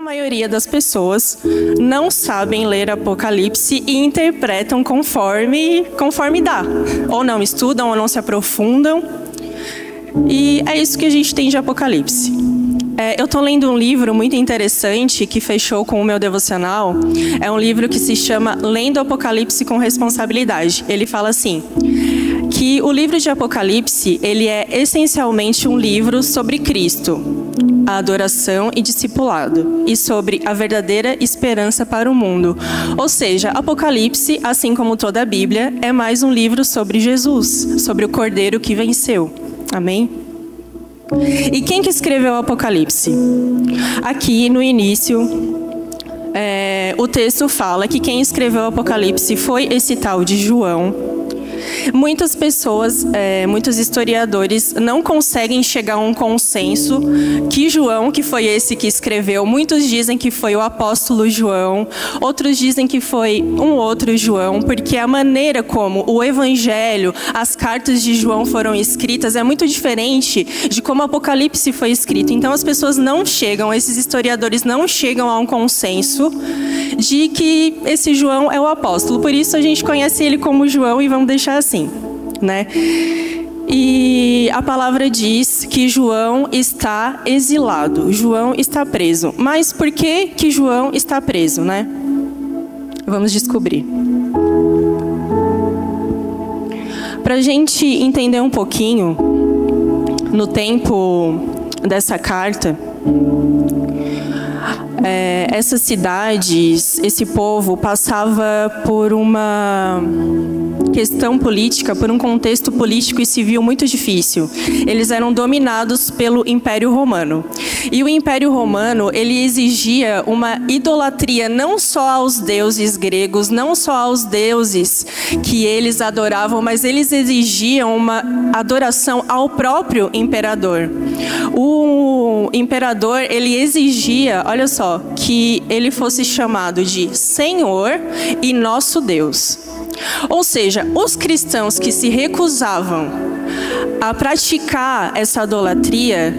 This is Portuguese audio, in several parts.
maioria das pessoas não sabem ler Apocalipse e interpretam conforme dá. Ou não estudam, ou não se aprofundam. E é isso que a gente tem de Apocalipse. Eu estou lendo um livro muito interessante que fechou com o meu devocional. É um livro que se chama Lendo Apocalipse com Responsabilidade. Ele fala assim, que o livro de Apocalipse, ele é essencialmente um livro sobre Cristo, a adoração e discipulado, e sobre a verdadeira esperança para o mundo. Ou seja, Apocalipse, assim como toda a Bíblia, é mais um livro sobre Jesus, sobre o Cordeiro que venceu. Amém? E quem que escreveu o Apocalipse? Aqui no início, o texto fala que quem escreveu o Apocalipse foi esse tal de João. Muitas pessoas, muitos historiadores não conseguem chegar a um consenso que João, que foi esse que escreveu, muitos dizem que foi o apóstolo João, outros dizem que foi um outro João, porque a maneira como o evangelho, as cartas de João foram escritas é muito diferente de como o Apocalipse foi escrito. Então as pessoas não chegam, esses historiadores não chegam a um consenso de que esse João é o apóstolo. Por isso a gente conhece ele como João e vamos deixar assim, né? E a palavra diz que João está exilado, João está preso. Mas por que que João está preso, né? Vamos descobrir. Para a gente entender um pouquinho, no tempo dessa carta, essas cidades, esse povo passava por uma questão política, por um contexto político e civil muito difícil. Eles eram dominados pelo Império Romano. E o Império Romano, ele exigia uma idolatria não só aos deuses gregos, não só aos deuses que eles adoravam, mas eles exigiam uma adoração ao próprio imperador. O imperador, ele exigia, olha só, que ele fosse chamado de Senhor e nosso Deus. Ou seja, os cristãos que se recusavam a praticar essa idolatria,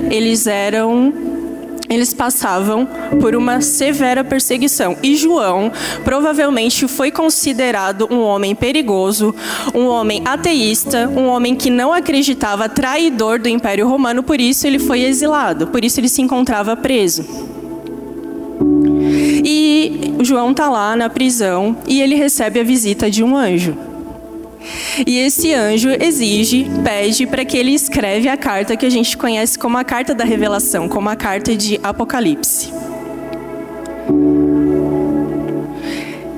eles passavam por uma severa perseguição. E João provavelmente foi considerado um homem perigoso, um homem ateísta, um homem que não acreditava, traidor do Império Romano, por isso ele foi exilado, por isso ele se encontrava preso. E João está lá na prisão e ele recebe a visita de um anjo. E esse anjo pede para que ele escreve a carta que a gente conhece como a Carta da Revelação, como a Carta de Apocalipse.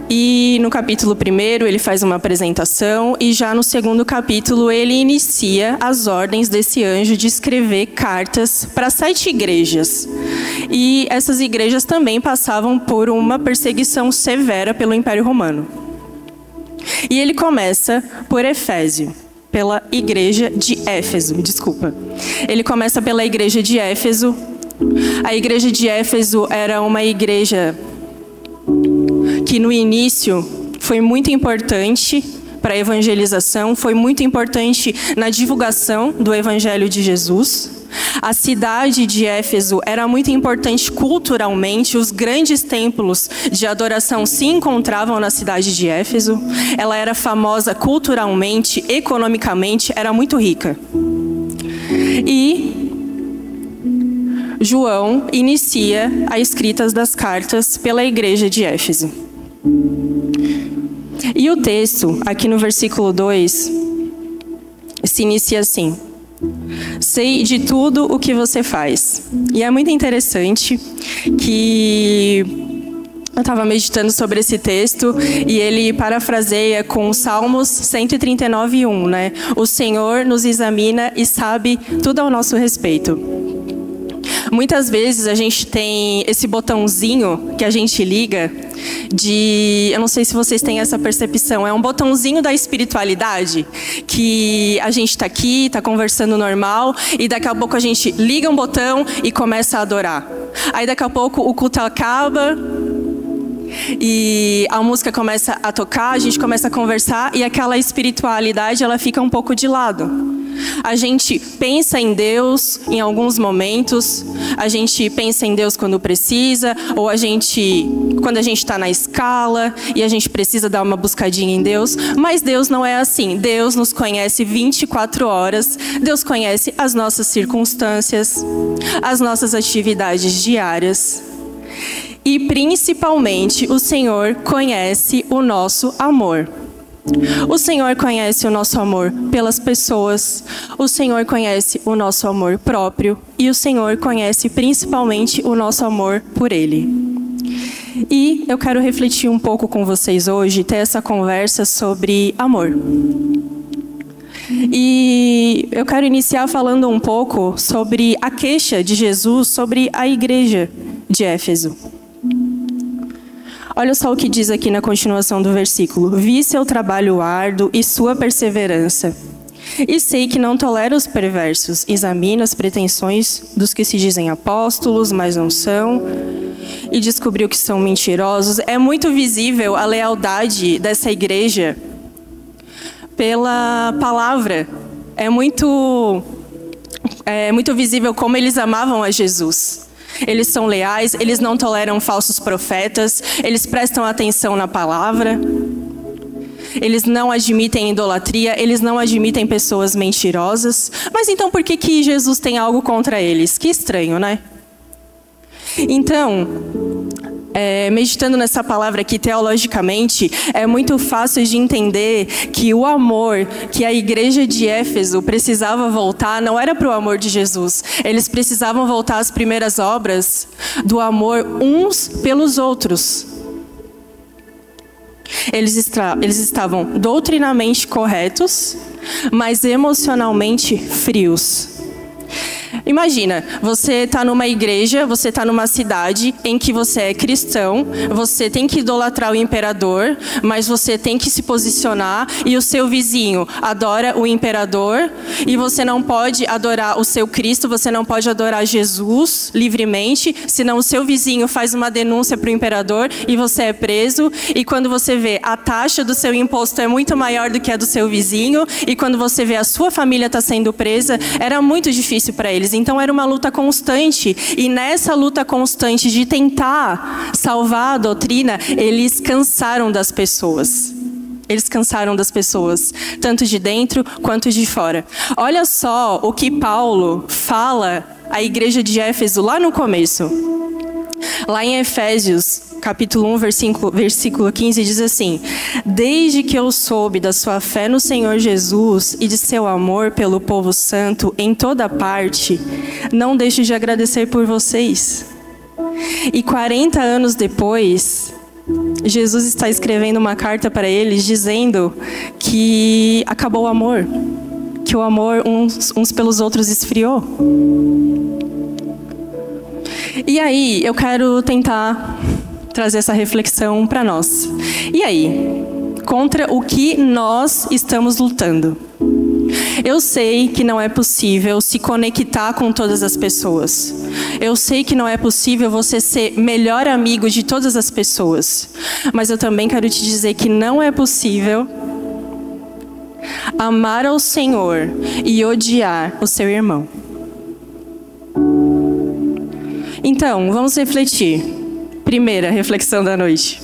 E no capítulo 1 ele faz uma apresentação e já no segundo capítulo ele inicia as ordens desse anjo de escrever cartas para 7 igrejas. E essas igrejas também passavam por uma perseguição severa pelo Império Romano. E ele começa por Éfeso, pela igreja de Éfeso, desculpa. Ele começa pela igreja de Éfeso. A igreja de Éfeso era uma igreja que no início foi muito importante para a evangelização, foi muito importante na divulgação do evangelho de Jesus. A cidade de Éfeso era muito importante culturalmente, os grandes templos de adoração se encontravam na cidade de Éfeso. Ela era famosa culturalmente, economicamente, era muito rica. E João inicia a escrita das cartas pela igreja de Éfeso. E o texto, aqui no versículo 2, se inicia assim: sei de tudo o que você faz. E é muito interessante que eu estava meditando sobre esse texto e ele parafraseia com Salmos 139:1, né? O Senhor nos examina e sabe tudo ao nosso respeito. Muitas vezes a gente tem esse botãozinho que a gente liga eu não sei se vocês têm essa percepção, é um botãozinho da espiritualidade, que a gente está aqui, está conversando normal, e daqui a pouco a gente liga um botão e começa a adorar. Aí daqui a pouco o culto acaba e a música começa a tocar, a gente começa a conversar e aquela espiritualidade ela fica um pouco de lado. A gente pensa em Deus em alguns momentos, a gente pensa em Deus quando precisa, ou quando a gente está na escala e a gente precisa dar uma buscadinha em Deus, mas Deus não é assim. Deus nos conhece 24 horas, Deus conhece as nossas circunstâncias, as nossas atividades diárias e principalmente o Senhor conhece o nosso amor. O Senhor conhece o nosso amor pelas pessoas, o Senhor conhece o nosso amor próprio e o Senhor conhece principalmente o nosso amor por Ele. E eu quero refletir um pouco com vocês hoje, ter essa conversa sobre amor. E eu quero iniciar falando um pouco sobre a queixa de Jesus sobre a igreja de Éfeso. Olha só o que diz aqui na continuação do versículo. Vi seu trabalho árduo e sua perseverança. E sei que não tolera os perversos. Examina as pretensões dos que se dizem apóstolos, mas não são. E descobriu que são mentirosos. É muito visível a lealdade dessa igreja pela palavra. É muito visível como eles amavam a Jesus. Eles são leais, eles não toleram falsos profetas, eles prestam atenção na palavra, eles não admitem idolatria, eles não admitem pessoas mentirosas. Mas então por que Jesus tem algo contra eles? Que estranho, né? Então, meditando nessa palavra aqui teologicamente, é muito fácil de entender que o amor que a igreja de Éfeso precisava voltar não era para o amor de Jesus. Eles precisavam voltar às primeiras obras do amor uns pelos outros. Eles estavam doutrinamente corretos, mas emocionalmente frios. Imagina, você está numa igreja, você está numa cidade em que você é cristão, você tem que idolatrar o imperador, mas você tem que se posicionar e o seu vizinho adora o imperador e você não pode adorar o seu Cristo, você não pode adorar Jesus livremente, senão o seu vizinho faz uma denúncia para o imperador e você é preso. E quando você vê a taxa do seu imposto é muito maior do que a do seu vizinho e quando você vê a sua família está sendo presa, era muito difícil para eles. Então era uma luta constante e nessa luta constante de tentar salvar a doutrina, eles cansaram das pessoas. Eles cansaram das pessoas, tanto de dentro quanto de fora. Olha só o que Paulo fala à igreja de Éfeso lá no começo. Lá em Efésios, capítulo 1, versículo 15, diz assim: desde que eu soube da sua fé no Senhor Jesus e de seu amor pelo povo santo em toda parte, não deixo de agradecer por vocês. E 40 anos depois, Jesus está escrevendo uma carta para eles dizendo que acabou o amor, que o amor uns pelos outros esfriou. E aí, eu quero tentar trazer essa reflexão para nós. E aí, contra o que nós estamos lutando? Eu sei que não é possível se conectar com todas as pessoas. Eu sei que não é possível você ser melhor amigo de todas as pessoas. Mas eu também quero te dizer que não é possível amar ao Senhor e odiar o seu irmão. Então, vamos refletir. Primeira reflexão da noite.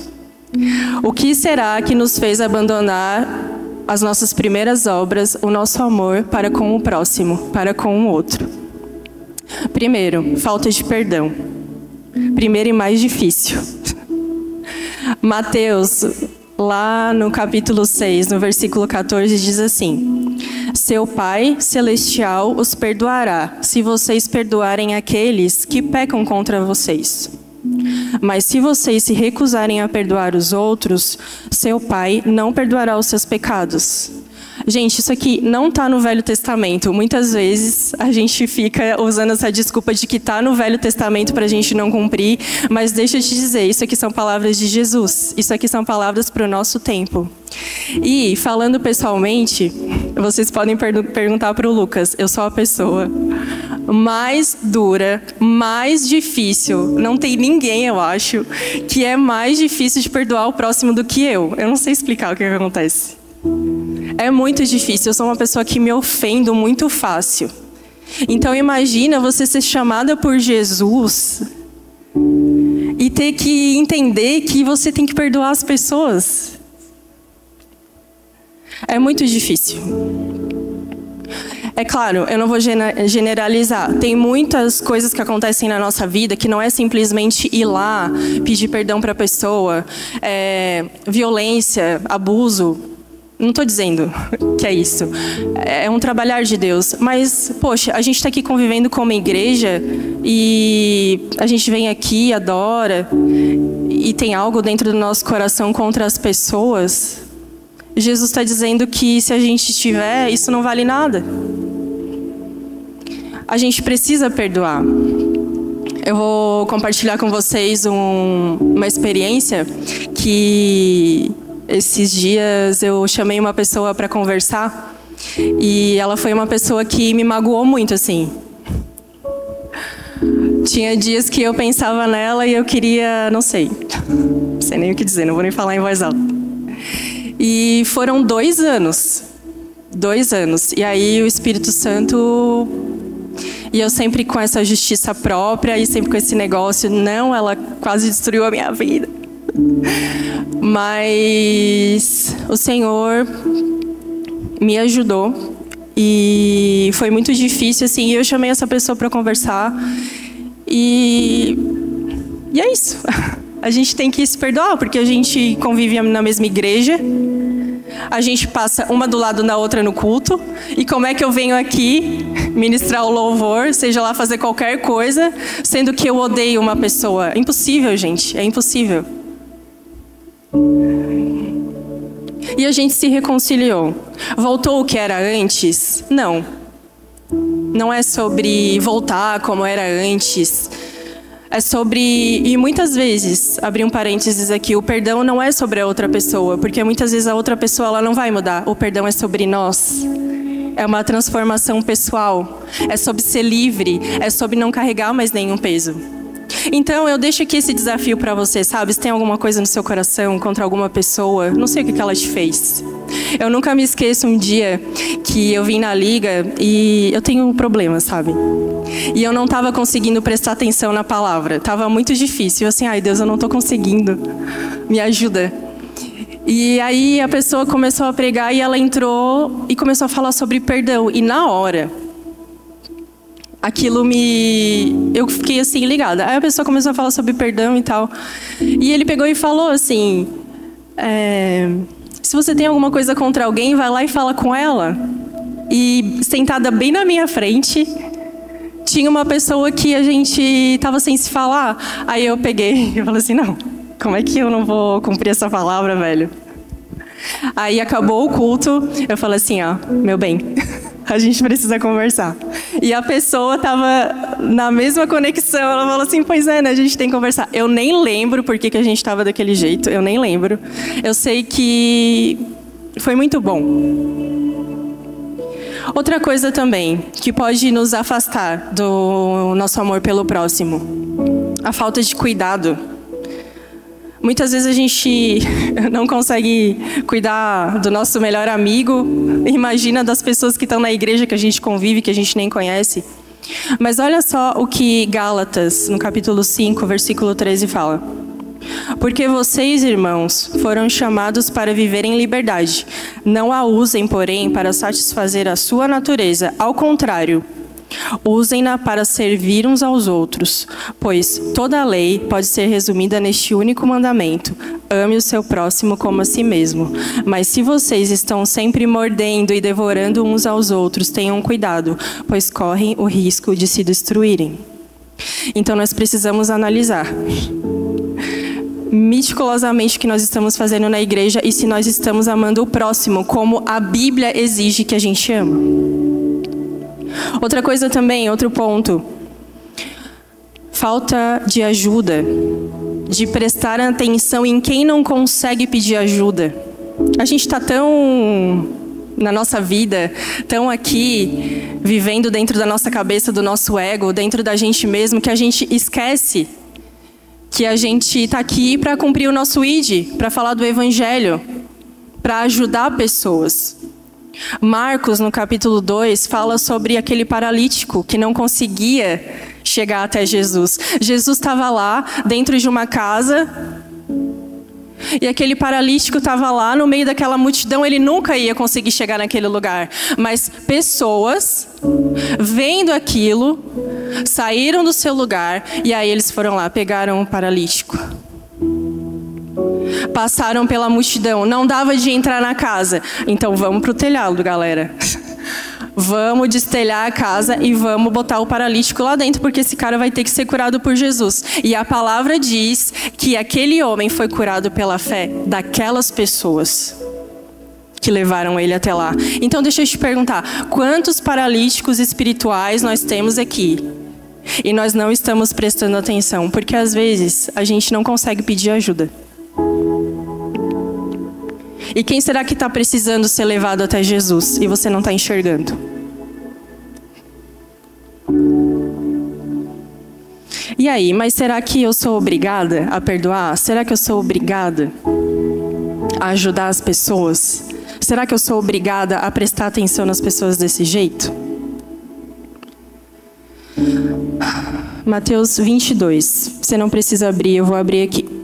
O que será que nos fez abandonar as nossas primeiras obras, o nosso amor para com o próximo, para com o outro? Primeiro, falta de perdão. Primeiro e mais difícil. Mateus, lá no capítulo 6, no versículo 14, diz assim: seu Pai Celestial os perdoará, se vocês perdoarem aqueles que pecam contra vocês. Mas se vocês se recusarem a perdoar os outros, seu Pai não perdoará os seus pecados. Gente, isso aqui não está no Velho Testamento. Muitas vezes a gente fica usando essa desculpa de que está no Velho Testamento para a gente não cumprir, mas deixa eu te dizer, isso aqui são palavras de Jesus. Isso aqui são palavras para o nosso tempo. E, falando pessoalmente, vocês podem perguntar para o Lucas, eu sou a pessoa mais dura, mais difícil, não tem ninguém, eu acho, que é mais difícil de perdoar o próximo do que eu. Eu não sei explicar o que acontece. É muito difícil. Eu sou uma pessoa que me ofendo muito fácil. Então imagina você ser chamada por Jesus e ter que entender que você tem que perdoar as pessoas. É muito difícil. É claro, eu não vou generalizar. Tem muitas coisas que acontecem na nossa vida que não é simplesmente ir lá, pedir perdão para a pessoa. Violência, abuso. Não estou dizendo que é isso. É um trabalhar de Deus. Mas, poxa, a gente está aqui convivendo como igreja e a gente vem aqui, adora, e tem algo dentro do nosso coração contra as pessoas. Jesus está dizendo que se a gente tiver, isso não vale nada. A gente precisa perdoar. Eu vou compartilhar com vocês uma experiência que esses dias eu chamei uma pessoa para conversar e ela foi uma pessoa que me magoou muito, assim. Tinha dias que eu pensava nela e eu queria, não sei nem o que dizer, não vou nem falar em voz alta. E foram 2 anos. 2 anos. E aí o Espírito Santo... E eu sempre com essa justiça própria e sempre com esse negócio, não, ela quase destruiu a minha vida. Mas o Senhor me ajudou e foi muito difícil, assim, eu chamei essa pessoa para conversar e é isso. A gente tem que se perdoar, porque a gente convive na mesma igreja, a gente passa uma do lado da outra no culto, e como é que eu venho aqui ministrar o louvor, seja lá fazer qualquer coisa, sendo que eu odeio uma pessoa? É impossível, gente, é impossível. E a gente se reconciliou. Voltou o que era antes? Não. Não é sobre voltar como era antes. É sobre... E muitas vezes, abrir um parênteses aqui, o perdão não é sobre a outra pessoa, porque muitas vezes a outra pessoa ela não vai mudar. O perdão é sobre nós. É uma transformação pessoal. É sobre ser livre. É sobre não carregar mais nenhum peso. Então, eu deixo aqui esse desafio para você, sabe? Se tem alguma coisa no seu coração contra alguma pessoa, não sei o que ela te fez. Eu nunca me esqueço um dia que eu vim na liga e eu tenho um problema, sabe? E eu não estava conseguindo prestar atenção na palavra. Tava muito difícil. Eu assim, ai Deus, eu não estou conseguindo. Me ajuda. E aí a pessoa começou a pregar e ela entrou e começou a falar sobre perdão. E na hora... eu fiquei assim, ligada. Aí a pessoa começou a falar sobre perdão e tal. E ele pegou e falou assim, se você tem alguma coisa contra alguém, vai lá e fala com ela. E sentada bem na minha frente, tinha uma pessoa que a gente estava sem se falar. Aí eu peguei e falei assim, não, como é que eu não vou cumprir essa palavra, velho? Aí acabou o culto, eu falei assim, ó, meu bem... A gente precisa conversar. E a pessoa estava na mesma conexão. Ela falou assim, pois é, né? A gente tem que conversar. Eu nem lembro por que a gente estava daquele jeito. Eu nem lembro. Eu sei que foi muito bom. Outra coisa também, que pode nos afastar do nosso amor pelo próximo. A falta de cuidado. Muitas vezes a gente não consegue cuidar do nosso melhor amigo. Imagina das pessoas que estão na igreja que a gente convive, que a gente nem conhece. Mas olha só o que Gálatas, no capítulo 5, versículo 13, fala. Porque vocês, irmãos, foram chamados para viver em liberdade. Não a usem, porém, para satisfazer a sua natureza. Ao contrário, usem-na para servir uns aos outros, pois toda a lei pode ser resumida neste único mandamento: ame o seu próximo como a si mesmo. Mas se vocês estão sempre mordendo e devorando uns aos outros, tenham cuidado, pois correm o risco de se destruírem. Então nós precisamos analisar meticulosamente o que nós estamos fazendo na igreja e se nós estamos amando o próximo como a Bíblia exige que a gente ama. Outra coisa também, outro ponto, falta de ajuda, de prestar atenção em quem não consegue pedir ajuda. A gente está tão na nossa vida, tão aqui, vivendo dentro da nossa cabeça, do nosso ego, dentro da gente mesmo, que a gente esquece que a gente está aqui para cumprir o nosso ID, para falar do Evangelho, para ajudar pessoas. Marcos, no capítulo 2, fala sobre aquele paralítico que não conseguia chegar até Jesus. Jesus estava lá, dentro de uma casa, e aquele paralítico estava lá no meio daquela multidão, ele nunca ia conseguir chegar naquele lugar. Mas pessoas, vendo aquilo, saíram do seu lugar, e aí eles foram lá, pegaram o paralítico. Passaram pela multidão, não dava de entrar na casa. Então vamos para o telhado, galera. Vamos destelhar a casa e vamos botar o paralítico lá dentro, porque esse cara vai ter que ser curado por Jesus. E a palavra diz que aquele homem foi curado pela fé daquelas pessoas que levaram ele até lá. Então deixa eu te perguntar, quantos paralíticos espirituais nós temos aqui? E nós não estamos prestando atenção, porque às vezes a gente não consegue pedir ajuda. E quem será que está precisando ser levado até Jesus e você não está enxergando? E aí, mas será que eu sou obrigada a perdoar? Será que eu sou obrigada a ajudar as pessoas? Será que eu sou obrigada a prestar atenção nas pessoas desse jeito? Mateus 22. Você não precisa abrir, eu vou abrir aqui.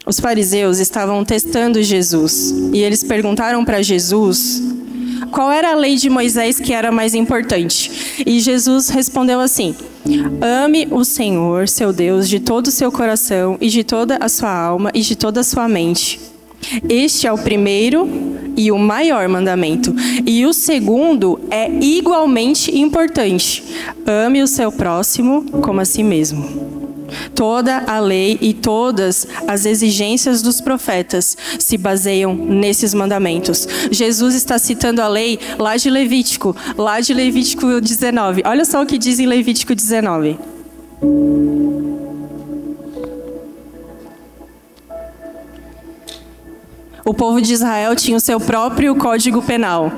Os fariseus estavam testando Jesus e eles perguntaram para Jesus qual era a lei de Moisés que era mais importante. E Jesus respondeu assim: ame o Senhor, seu Deus, de todo o seu coração e de toda a sua alma e de toda a sua mente. Este é o primeiro e o maior mandamento. E o segundo é igualmente importante: ame o seu próximo como a si mesmo. Toda a lei e todas as exigências dos profetas se baseiam nesses mandamentos. Jesus está citando a lei lá de Levítico 19. Olha só o que diz em Levítico 19. O povo de Israel tinha o seu próprio código penal.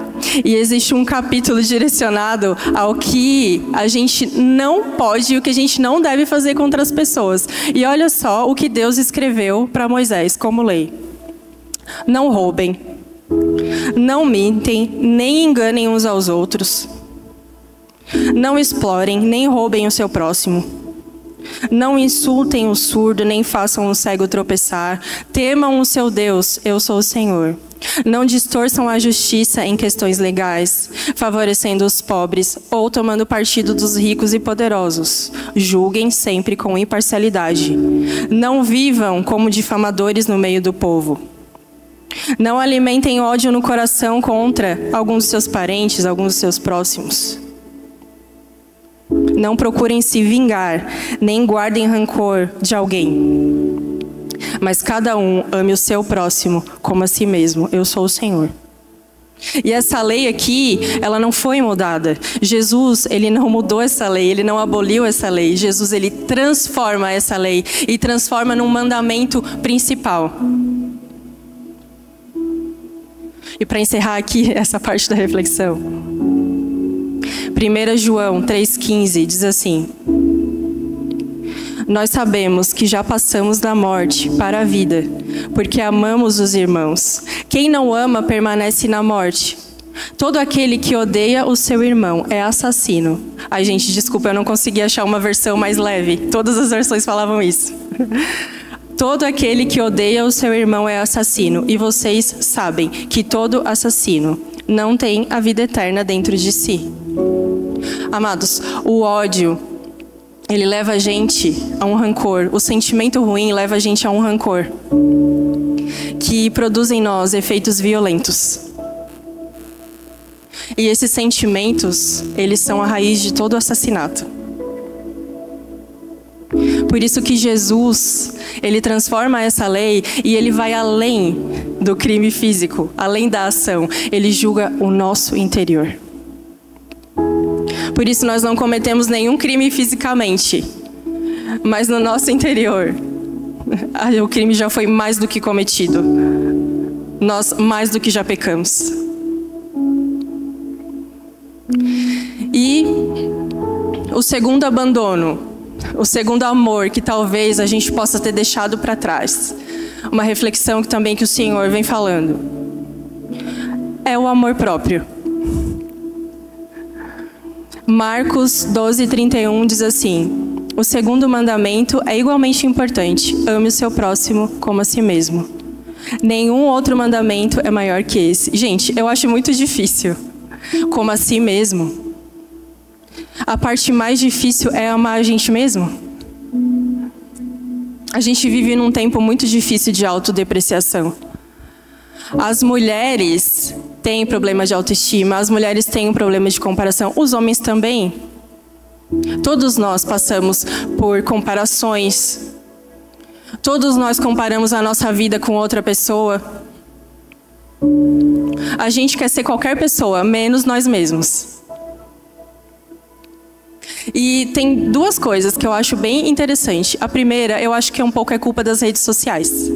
E existe um capítulo direcionado ao que a gente não pode e o que a gente não deve fazer contra as pessoas. E olha só o que Deus escreveu para Moisés como lei: não roubem, não mintem, nem enganem uns aos outros, não explorem, nem roubem o seu próximo. Não insultem o surdo, nem façam o cego tropeçar. Temam o seu Deus, eu sou o Senhor. Não distorçam a justiça em questões legais, favorecendo os pobres ou tomando partido dos ricos e poderosos. Julguem sempre com imparcialidade. Não vivam como difamadores no meio do povo. Não alimentem ódio no coração contra alguns dos seus parentes, alguns dos seus próximos. Não procurem se vingar, nem guardem rancor de alguém. Mas cada um ame o seu próximo como a si mesmo. Eu sou o Senhor. E essa lei aqui, ela não foi mudada. Jesus, ele não mudou essa lei, ele não aboliu essa lei. Jesus, ele transforma essa lei e transforma num mandamento principal. E para encerrar aqui essa parte da reflexão, 1 João 3,15 diz assim: nós sabemos que já passamos da morte para a vida, porque amamos os irmãos. Quem não ama permanece na morte. Todo aquele que odeia o seu irmão é assassino. Ai, gente, desculpa, eu não consegui achar uma versão mais leve. Todas as versões falavam isso. Todo aquele que odeia o seu irmão é assassino. E vocês sabem que todo assassino não tem a vida eterna dentro de si. Amados, o ódio, ele leva a gente a um rancor. O sentimento ruim leva a gente a um rancor que produz em nós efeitos violentos. E esses sentimentos, eles são a raiz de todo assassinato. Por isso que Jesus, ele transforma essa lei e ele vai além do crime físico, além da ação. Ele julga o nosso interior. Por isso nós não cometemos nenhum crime fisicamente, mas no nosso interior, o crime já foi mais do que cometido. Nós mais do que já pecamos. E o segundo abandono, o segundo amor que talvez a gente possa ter deixado para trás. Uma reflexão que também que o Senhor vem falando. é o amor próprio. Marcos 12:31 diz assim: o segundo mandamento é igualmente importante: ame o seu próximo como a si mesmo. Nenhum outro mandamento é maior que esse. Gente, eu acho muito difícil. Como a si mesmo. A parte mais difícil é amar a gente mesmo. A gente vive num tempo muito difícil de autodepreciação. As mulheres têm problemas de autoestima, as mulheres têm um problema de comparação, os homens também. Todos nós passamos por comparações. Todos nós comparamos a nossa vida com outra pessoa. A gente quer ser qualquer pessoa, menos nós mesmos. E tem duas coisas que eu acho bem interessante. A primeira, eu acho que um pouco é culpa das redes sociais.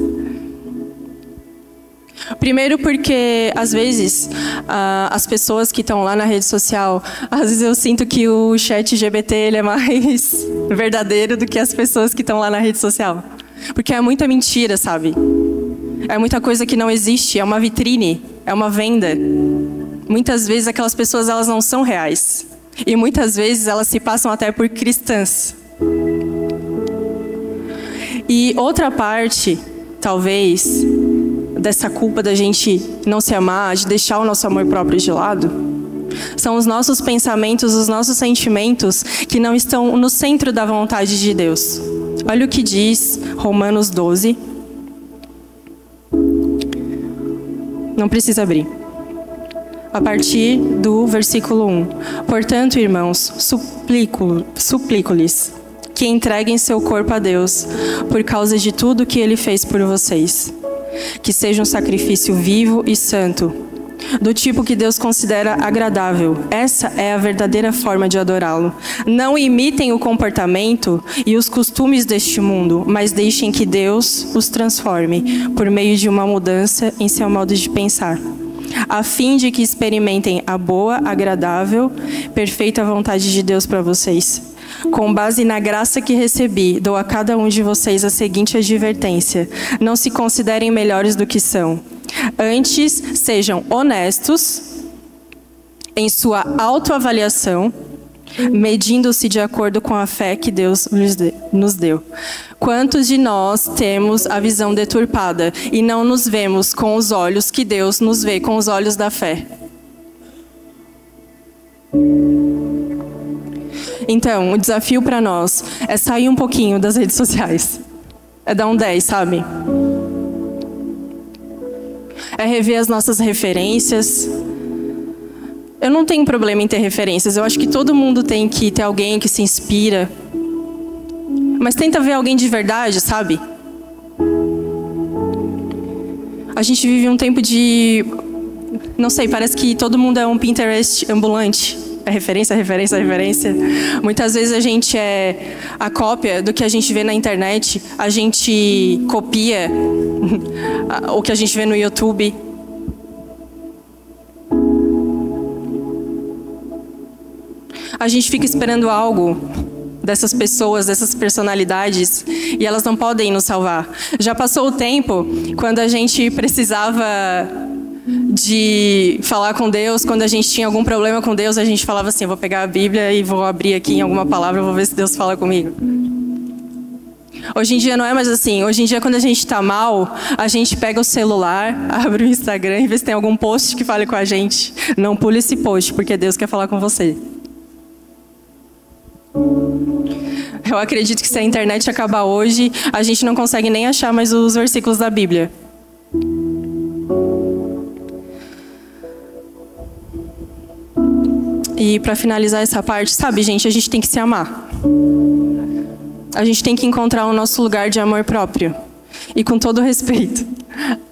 Primeiro porque, às vezes, as pessoas que estão lá na rede social, às vezes eu sinto que o ChatGPT ele é mais verdadeiro do que as pessoas que estão lá na rede social. Porque é muita mentira, sabe? É muita coisa que não existe, é uma vitrine, é uma venda. Muitas vezes aquelas pessoas elas não são reais. E muitas vezes elas se passam até por cristãs. E outra parte, talvez, dessa culpa da gente não se amar, de deixar o nosso amor próprio de lado, são os nossos pensamentos, os nossos sentimentos que não estão no centro da vontade de Deus. Olha o que diz Romanos 12. Não precisa abrir. A partir do versículo 1. Portanto, irmãos, suplico-lhes que entreguem seu corpo a Deus por causa de tudo que Ele fez por vocês. Que seja um sacrifício vivo e santo, do tipo que Deus considera agradável. Essa é a verdadeira forma de adorá-lo. Não imitem o comportamento e os costumes deste mundo, mas deixem que Deus os transforme por meio de uma mudança em seu modo de pensar, a fim de que experimentem a boa, agradável, perfeita vontade de Deus para vocês. Com base na graça que recebi, dou a cada um de vocês a seguinte advertência: não se considerem melhores do que são. Antes, sejam honestos em sua autoavaliação, medindo-se de acordo com a fé que Deus nos deu. Quantos de nós temos a visão deturpada e não nos vemos com os olhos que Deus nos vê, com os olhos da fé? Então, o desafio para nós é sair um pouquinho das redes sociais. É dar um 10, sabe? É rever as nossas referências. Eu não tenho problema em ter referências. Eu acho que todo mundo tem que ter alguém que se inspira. Mas tenta ver alguém de verdade, sabe? A gente vive um tempo de... Não sei, parece que todo mundo é um Pinterest ambulante. É referência, referência, referência. Muitas vezes a gente é a cópia do que a gente vê na internet. A gente copia o que a gente vê no YouTube. A gente fica esperando algo dessas pessoas, dessas personalidades, e elas não podem nos salvar. Já passou o tempo quando a gente precisava de falar com Deus, quando a gente tinha algum problema com Deus, a gente falava assim: vou pegar a Bíblia e vou abrir aqui em alguma palavra, vou ver se Deus fala comigo. Hoje em dia não é mais assim. Hoje em dia, quando a gente está mal, a gente pega o celular, abre o Instagram e vê se tem algum post que fale com a gente. Não pule esse post, porque Deus quer falar com você. Eu acredito que se a internet acabar hoje, a gente não consegue nem achar mais os versículos da Bíblia. E para finalizar essa parte, sabe, gente, a gente tem que se amar. A gente tem que encontrar o nosso lugar de amor próprio. E com todo respeito,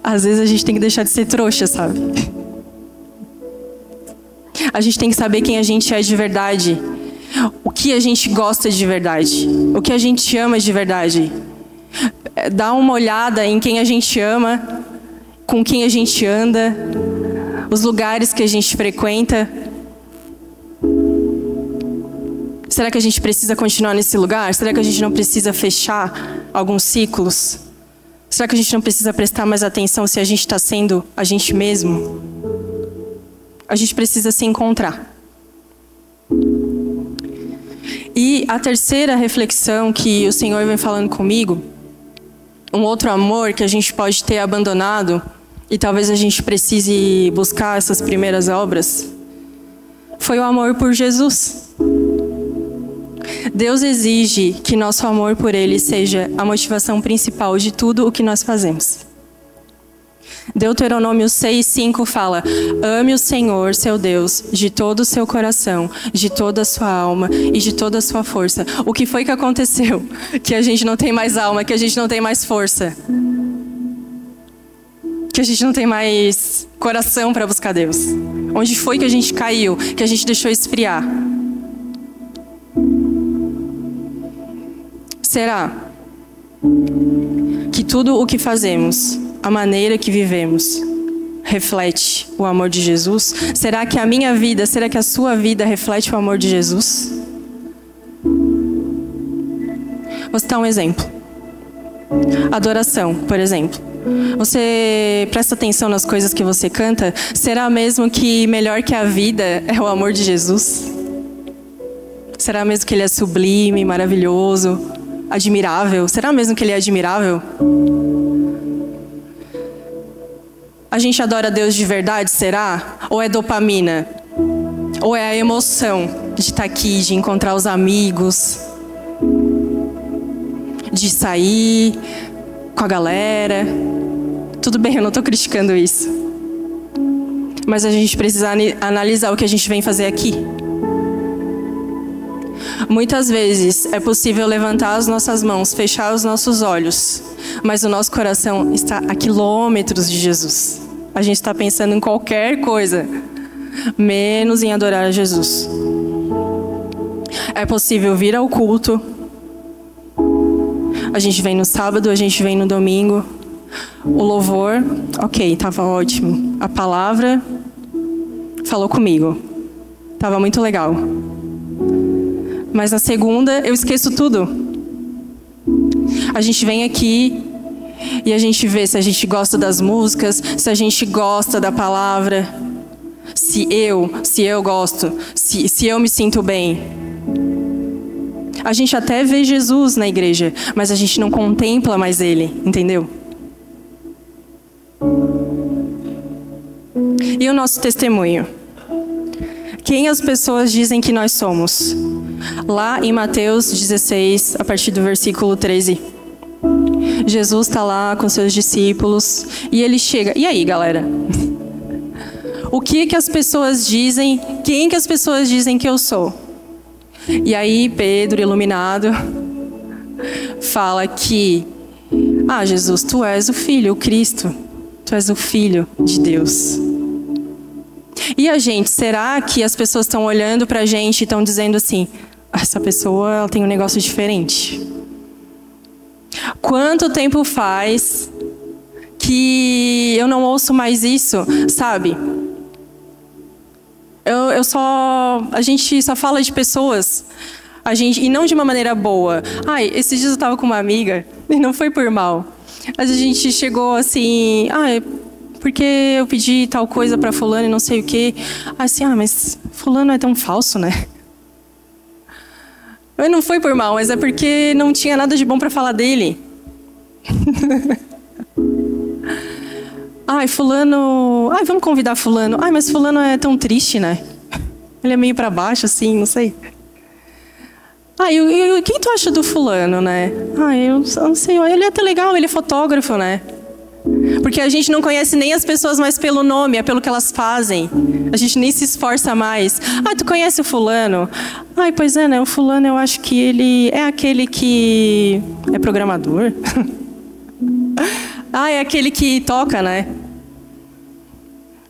às vezes a gente tem que deixar de ser trouxa, sabe? A gente tem que saber quem a gente é de verdade. O que a gente gosta de verdade. O que a gente ama de verdade. Dá uma olhada em quem a gente ama, com quem a gente anda, os lugares que a gente frequenta. Será que a gente precisa continuar nesse lugar? Será que a gente não precisa fechar alguns ciclos? Será que a gente não precisa prestar mais atenção se a gente está sendo a gente mesmo? a gente precisa se encontrar. E a terceira reflexão que o Senhor vem falando comigo, um outro amor que a gente pode ter abandonado, e talvez a gente precise buscar essas primeiras obras, foi o amor por Jesus. Deus exige que nosso amor por Ele seja a motivação principal de tudo o que nós fazemos. Deuteronômio 6:5 fala: ame o Senhor, seu Deus, de todo o seu coração, de toda a sua alma e de toda a sua força. O que foi que aconteceu? Que a gente não tem mais alma, que a gente não tem mais força. Que a gente não tem mais coração para buscar Deus. Onde foi que a gente caiu? Que a gente deixou esfriar? Será que tudo o que fazemos, a maneira que vivemos, reflete o amor de Jesus? Será que a minha vida, será que a sua vida reflete o amor de Jesus? Vou citar um exemplo. Adoração, por exemplo. Você presta atenção nas coisas que você canta? Será mesmo que melhor que a vida é o amor de Jesus? Será mesmo que Ele é sublime, maravilhoso, admirável? Será mesmo que Ele é admirável? A gente adora Deus de verdade, será? Ou é dopamina? Ou é a emoção de estar aqui, de encontrar os amigos, de sair com a galera? Tudo bem, eu não estou criticando isso. Mas a gente precisa analisar o que a gente vem fazer aqui. Muitas vezes é possível levantar as nossas mãos, fechar os nossos olhos, mas o nosso coração está a quilômetros de Jesus. A gente está pensando em qualquer coisa, menos em adorar a Jesus. É possível vir ao culto. A gente vem no sábado, a gente vem no domingo. O louvor, ok, estava ótimo. A palavra falou comigo. Estava muito legal. Mas na segunda eu esqueço tudo. A gente vem aqui e a gente vê se a gente gosta das músicas, se a gente gosta da palavra, se eu gosto, se eu me sinto bem. A gente até vê Jesus na igreja, mas a gente não contempla mais Ele, entendeu? E o nosso testemunho? Quem as pessoas dizem que nós somos? Lá em Mateus 16, a partir do versículo 13. Jesus está lá com seus discípulos e ele chega. E aí, galera? O que as pessoas dizem? Quem que as pessoas dizem que eu sou? E aí, Pedro, iluminado, fala que: ah, Jesus, tu és o Filho, o Cristo. Tu és o Filho de Deus. E a gente, será que as pessoas estão olhando pra gente e estão dizendo assim: essa pessoa ela tem um negócio diferente? Quanto tempo faz que eu não ouço mais isso, sabe? A gente só fala de pessoas, e não de uma maneira boa. Ai, esses dias eu tava com uma amiga, e não foi por mal. Mas a gente chegou assim: porque eu pedi tal coisa pra fulano e não sei o quê. Assim, mas fulano é tão falso, né? Mas não foi por mal, mas é porque não tinha nada de bom pra falar dele. Fulano... vamos convidar fulano. Mas fulano é tão triste, né? Ele é meio pra baixo, assim, não sei. O que tu acha do fulano, né? Eu não sei, ele é até legal, ele é fotógrafo, né? Porque a gente não conhece nem as pessoas mais pelo nome, é pelo que elas fazem. A gente nem se esforça mais. Tu conhece o fulano? Pois é, né? O fulano, eu acho que ele é aquele que é programador. É aquele que toca, né?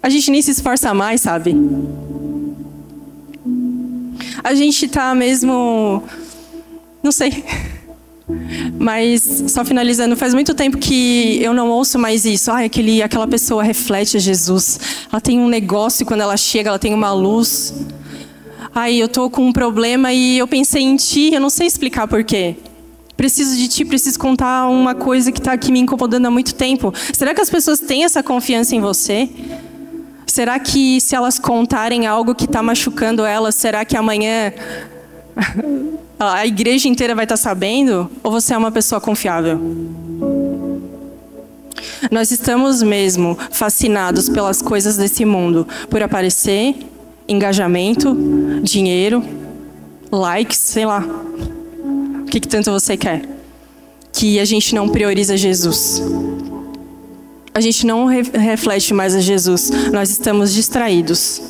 A gente nem se esforça mais, sabe? A gente tá mesmo... Não sei... Mas, só finalizando, faz muito tempo que eu não ouço mais isso. Aquela pessoa reflete Jesus. Ela tem um negócio, quando ela chega, ela tem uma luz. Eu tô com um problema e eu pensei em ti, eu não sei explicar por quê. Preciso de ti, preciso contar uma coisa que está aqui me incomodando há muito tempo. Será que as pessoas têm essa confiança em você? Será que se elas contarem algo que está machucando elas, será que amanhã a igreja inteira vai estar sabendo? Ou você é uma pessoa confiável? Nós estamos mesmo fascinados pelas coisas desse mundo, por aparecer, engajamento, dinheiro, likes, sei lá. O que tanto você quer? Que a gente não prioriza Jesus. A gente não reflete mais a Jesus. Nós estamos distraídos.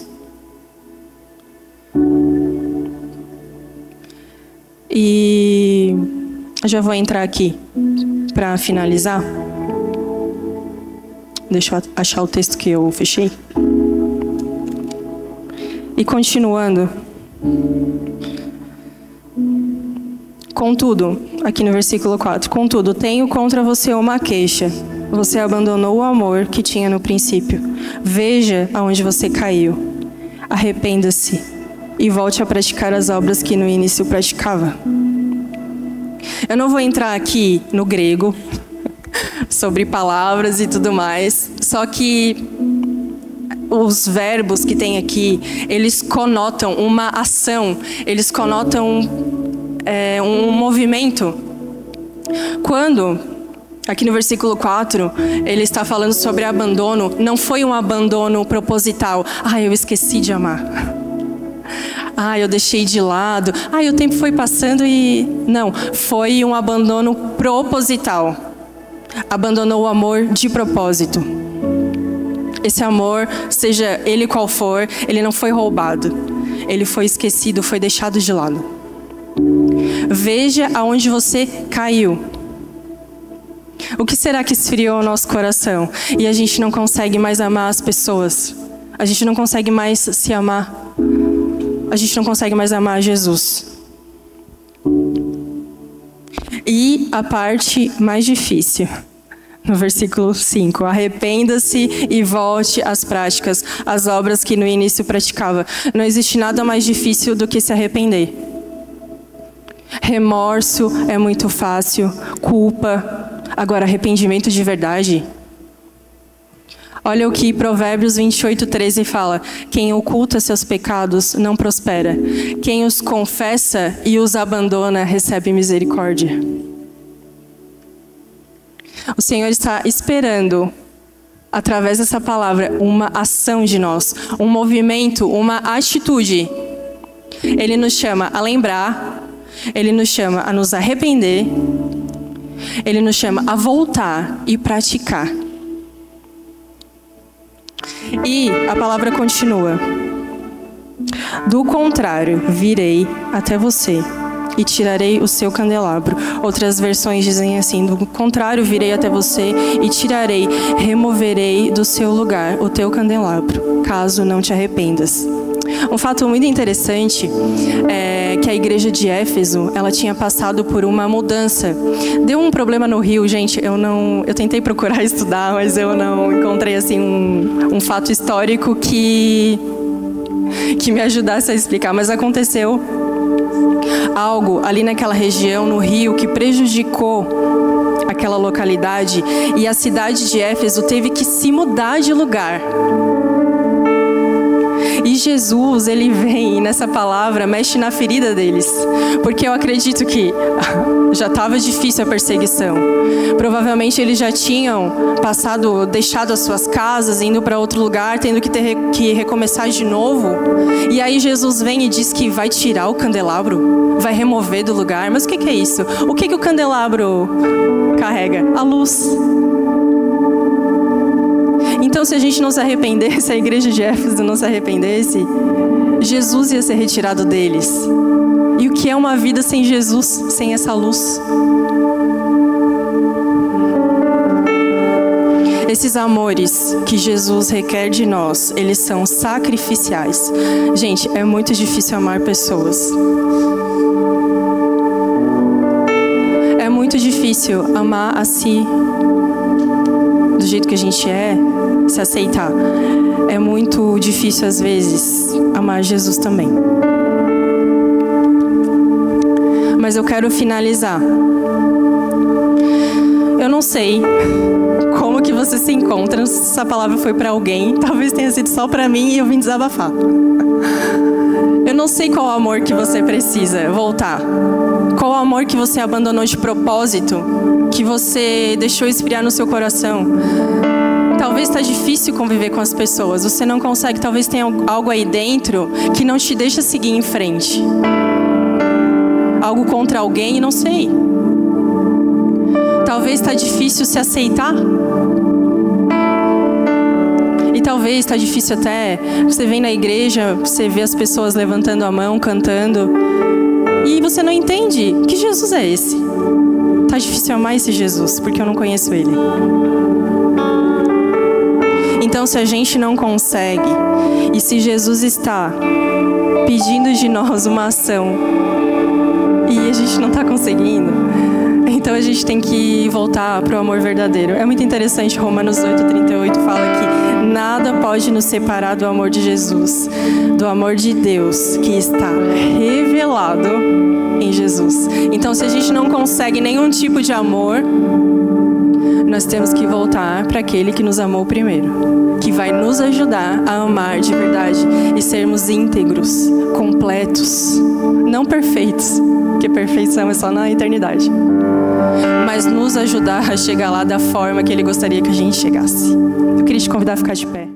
E eu já vou entrar aqui para finalizar. Deixa eu achar o texto que eu fechei. E continuando. Contudo, aqui no versículo 4. Contudo, tenho contra você uma queixa. Você abandonou o amor que tinha no princípio. Veja aonde você caiu. Arrependa-se e volte a praticar as obras que no início praticava. Eu não vou entrar aqui no grego, sobre palavras e tudo mais. Só que os verbos que tem aqui, eles conotam uma ação. Eles conotam um movimento. Quando... Aqui no versículo 4, ele está falando sobre abandono. Não foi um abandono proposital. Eu esqueci de amar. Eu deixei de lado. O tempo foi passando e... Não, foi um abandono proposital. Abandonou o amor de propósito. Esse amor, seja ele qual for, ele não foi roubado. Ele foi esquecido, foi deixado de lado. Veja aonde você caiu. O que será que esfriou o nosso coração? E a gente não consegue mais amar as pessoas. A gente não consegue mais se amar. A gente não consegue mais amar Jesus. E a parte mais difícil, no versículo 5. Arrependa-se e volte às práticas, às obras que no início praticava. Não existe nada mais difícil do que se arrepender. Remorso é muito fácil, culpa. Agora, arrependimento de verdade. Olha o que Provérbios 28:13 fala. Quem oculta seus pecados não prospera. Quem os confessa e os abandona recebe misericórdia. O Senhor está esperando, através dessa palavra, uma ação de nós. Um movimento, uma atitude. Ele nos chama a lembrar. Ele nos chama a nos arrepender. Ele nos chama a voltar e praticar. E a palavra continua. Do contrário, virei até você e tirarei o seu candelabro. Outras versões dizem assim: do contrário, virei até você e tirarei, removerei do seu lugar o teu candelabro, caso não te arrependas. Um fato muito interessante é que a igreja de Éfeso, ela tinha passado por uma mudança. Deu um problema no Rio, gente, eu tentei procurar estudar, mas eu não encontrei assim um fato histórico que me ajudasse a explicar, mas aconteceu algo ali naquela região, no Rio, que prejudicou aquela localidade, e a cidade de Éfeso teve que se mudar de lugar. E Jesus, ele vem nessa palavra, mexe na ferida deles. Porque eu acredito que já estava difícil a perseguição. Provavelmente eles já tinham deixado as suas casas, indo para outro lugar, tendo que recomeçar de novo. E aí Jesus vem e diz que vai tirar o candelabro, vai remover do lugar. Mas o que é isso? O que o candelabro carrega? A luz. Então, se a gente não se arrependesse, a igreja de Éfeso não se arrependesse, Jesus ia ser retirado deles. E o que é uma vida sem Jesus, sem essa luz? Esses amores que Jesus requer de nós, eles são sacrificiais. Gente, é muito difícil amar pessoas. É muito difícil amar a si, do jeito que a gente é, se aceitar. É muito difícil, às vezes, amar Jesus também. Mas eu quero finalizar. Eu não sei como que você se encontra contra. Se essa palavra foi para alguém, talvez tenha sido só para mim e eu vim desabafar. Eu não sei qual amor que você precisa voltar. Qual amor que você abandonou de propósito, que você deixou esfriar no seu coração. Talvez está difícil conviver com as pessoas. Você não consegue, talvez tenha algo aí dentro que não te deixa seguir em frente. Algo contra alguém, não sei. Talvez está difícil se aceitar. E talvez está difícil até, você vem na igreja, você vê as pessoas levantando a mão, cantando, e você não entende que Jesus é esse. Está difícil amar esse Jesus, porque eu não conheço ele. Então, se a gente não consegue, e se Jesus está pedindo de nós uma ação, e a gente não está conseguindo, então a gente tem que voltar para o amor verdadeiro. É muito interessante, Romanos 8:38 fala que nada pode nos separar do amor de Jesus, do amor de Deus que está revelado em Jesus. Então, se a gente não consegue nenhum tipo de amor, nós temos que voltar para aquele que nos amou primeiro, que vai nos ajudar a amar de verdade e sermos íntegros, completos, não perfeitos, porque perfeição é só na eternidade, mas nos ajudar a chegar lá da forma que Ele gostaria que a gente chegasse. Eu queria te convidar a ficar de pé.